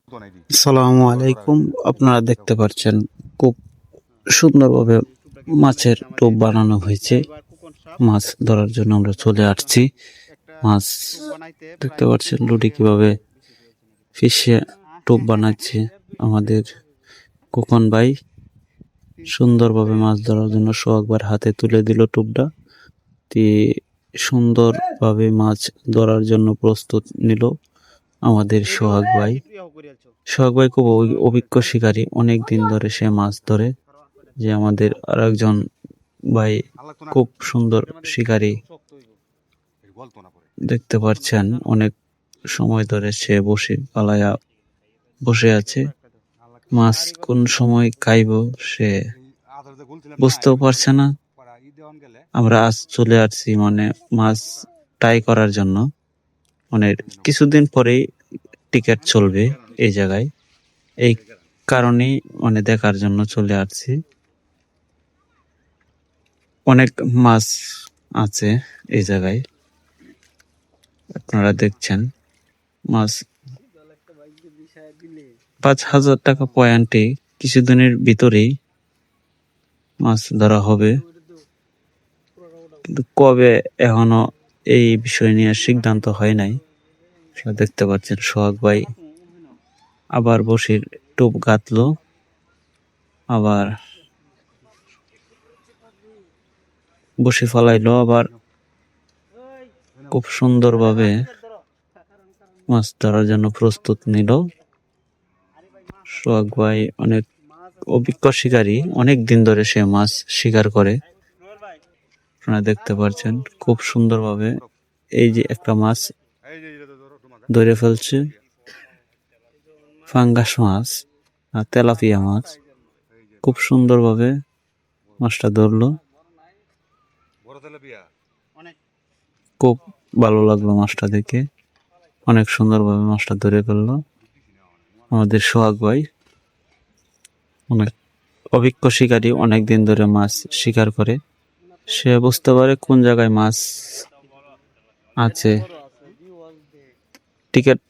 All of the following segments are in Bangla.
আসসালামু আলাইকুম। আপনারা দেখতে পাচ্ছেন খুব সুন্দরভাবে মাছের টোপ বানানো হয়েছে। মাছ ধরার জন্য আমরা চলে আসছি। মাছ দেখতে পাচ্ছেন লুডি কিভাবে ফিশে টোপ বানাচ্ছে আমাদের খোকন ভাই। সুন্দরভাবে মাছ ধরার জন্য সোহাগবার হাতে তুলে দিল টোপটা। সুন্দরভাবে মাছ ধরার জন্য প্রস্তুত নিল আমাদের সোহাগ ভাই। সোহাগ ভাই খুব অভিজ্ঞ শিকারী, অনেক দিন ধরে সে মাছ ধরে। যে আমাদের আরেকজন ভাই খুব সুন্দর শিকারী, দেখতে পাচ্ছেন অনেক সময় ধরে সে বসে আছে। মাছ কোন সময় খাইব সে বুঝতেও পারছে না। আমরা আজ চলে আসছি মাছ ট্রাই করার জন্য। কিছুদিন পরেই টিকিট চলবে এই জায়গায়, এই কারণেই দেখার জন্য চলে আসছি। অনেক মাছ আছে এই জায়গায়, আপনারা দেখছেন। মাছ 5,000 টাকা পয়েন্টে কিছুদিনের ভিতরেই মাছ ধরা হবে, কিন্তু কবে এখনো এই বিষয় নিয়ে সিদ্ধান্ত হয় নাই। দেখতে পাচ্ছেন সোহাগ ভাই আবার বসির টোপ গাঁথলো, আবার বসি ফলাইলো, আবার খুব সুন্দরভাবে মাছ ধরার জন্য প্রস্তুত নিল। সোহাগ ভাই অনেক অভিজ্ঞ শিকারী, অনেক দিন ধরে সে মাছ শিকার করে। আপনারা দেখতে পাচ্ছেন খুব সুন্দরভাবে এই যে একটা মাছ ধরে ফেলছে, ফাঙ্গাস মাছ আর তেলাপিয়া মাছ। খুব সুন্দরভাবে মাছটা ধরলো, খুব ভালো লাগলো মাছটা দেখে। অনেক সুন্দরভাবে মাছটা ধরে ফেললো আমাদের সোহাগ ভাই। অনেক অভিজ্ঞ শিকারী, অনেক দিন ধরে মাছ শিকার করে। সে বুঝতে পারে কোন জায়গায় মাছ আছে। টিকিট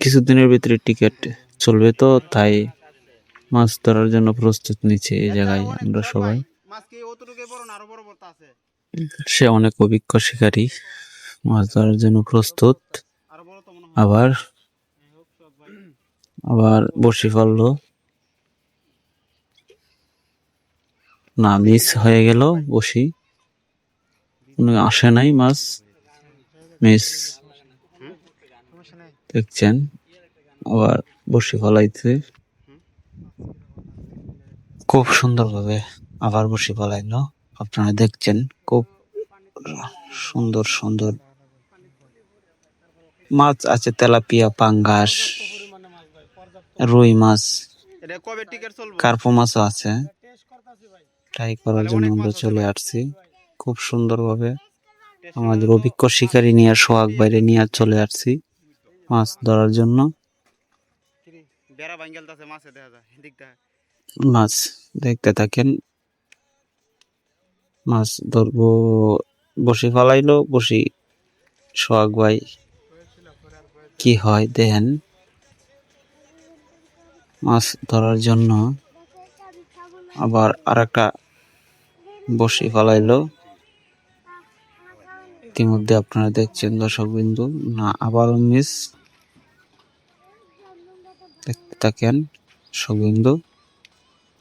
কিছুদিনের ভিতরে টিকিট চলবে, তো তাই মাছ ধরার জন্য প্রস্তুত নিচ্ছে এই জায়গায় আমরা সবাই। সে অনেক অভিজ্ঞ শিকারী, মাছ ধরার জন্য প্রস্তুত। আবার বসি ফেললো, না মিস হয়ে গেল বসি, আসে নাই মাছ, মিস। দেখছেন আবার বসি ফলাইছে খুব সুন্দরভাবে, আবার বসি ফলাইলো। আপনারা দেখছেন খুব সুন্দর সুন্দর মাছ আছে, তেলাপিয়া, পাঙ্গাস, রুই মাছ, কার্পো মাছও আছে। ট্রাই করার জন্য আমরা চলে আসছি খুব সুন্দরভাবে। আমাদের অভিজ্ঞ শিকারী নিয়ে সোহাগ বাইরে নিয়ে চলে আসছি মাছ ধরার জন্য। মাছ দেখতে থাকেন, মাছ ধরবো। বসি ফলাইলো, বসি সোহাগ ভাই কি হয় দেখেন। মাছ ধরার জন্য আবার আরেকটা বসি ফলাইলো। ইতিমধ্যে আপনারা দেখছেন দর্শক বিন্দু, না আবারও মিস। দেখতে থাকেন দর্শক বিন্দু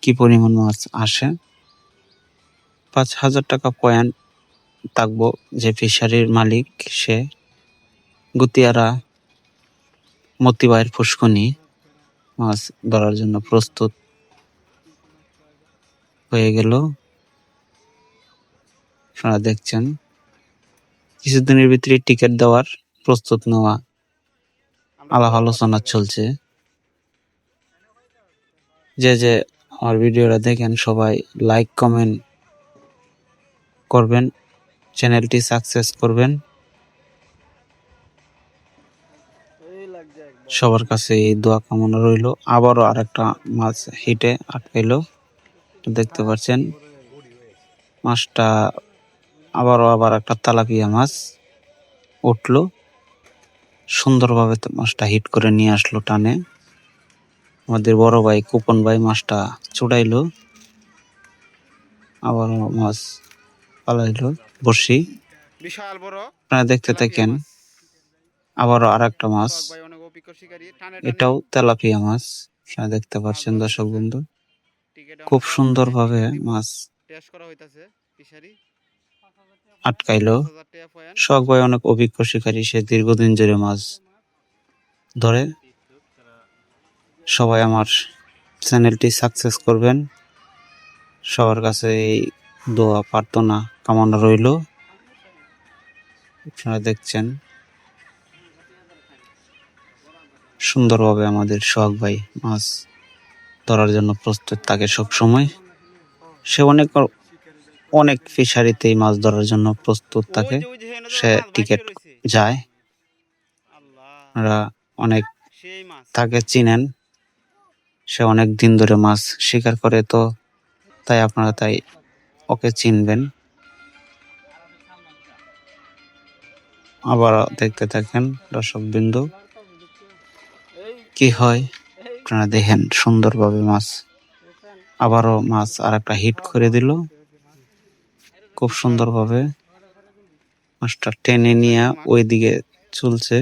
কি পরিমাণ মাছ আসে। 5,000 টাকা পয়েন্ট থাকবো। যে ফিশারির মালিক সে গুতিয়ারা মতিবাইয়ের ফুসকুনি মাছ ধরার জন্য প্রস্তুত হয়ে গেল। আপনারা দেখছেন কিছুদিনের ভিতরে টিকিট দেওয়ার প্রস্তুত নেওয়া আলাপ আলোচনা চলছে। যে আমার ভিডিওটা দেখেন সবাই লাইক কমেন্ট করবেন, চ্যানেলটি সাকসেস করবেন। সবার কাছে এই দোয়া কামনা রইল। আবারও আরেকটা মাছ হিটে আটকাইলো, দেখতে পাচ্ছেন মাছটা। আবার একটা তেলাপিয়া মাছ উঠলো, সুন্দরভাবে মাছটা হিট করে নিয়ে আসলো টানে। আমাদের বড় ভাই কুপন ভাই মাছটা চুড়াইলো, আবার মাছ পালাইলো বসি। বিশাল বড় আপনারা দেখতে তেলাপিয়া থাকেন। মাছ। আবারও আর একটা মাছ, সোহাগ ভাই অনেক অভিজ্ঞ শিকারী, টানে টানে এটাও তেলাপিয়া মাছ। আপনারা দেখতে পাচ্ছেন মাছ দর্শক ধরতেছে। বন্ধু, টিকেটে খুব আমরা সুন্দরভাবে দিব, মাছ টেস্ট করা হইতাছে ফিশারি। আটকাইলো। 5,000 টাকা পয়েন্ট। শখ ভাই অনেক অভিজ্ঞ শিকারী, সে দীর্ঘদিন ধরে মাছ ধরে। সবাই আমার চ্যানেলটি সাকসেস করবেন, সবার কাছে এই দোয়া প্রার্থনা কামনা রইল। আপনারা দেখছেন সুন্দরভাবে আমাদের সোহাগ ভাই মাছ ধরার জন্য প্রস্তুত থাকে সব সময়। সে অনেক ফিশারিতেই মাছ ধরার জন্য প্রস্তুত থাকে, ওই যে হেন সে মাছ টিকিট ভাসতে রইছে। যায়। আল্লাহ, আপনারা অনেক সেই মাছ। তাকে চিনেন, সে অনেক দিন ধরে মাছ শিকার করে, তো তাই আপনারা ওকে চিনবেন। আবার দেখতে থাকেন দর্শক বিন্দু, কি হয় আপনারা দেখেন। সুন্দরভাবে মাছ, আবারও মাছ আর একটা হিট করে দিল। খুব সুন্দরভাবে মাছটা টেনে নিয়ে ওইদিকে চলছে।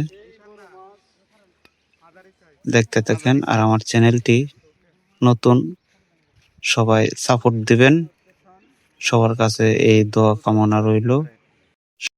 দেখতে থাকেন আর আমার চ্যানেলটি নতুন, সবাই সাপোর্ট দিবেন। সবার কাছে এই দোয়া কামনা রইল।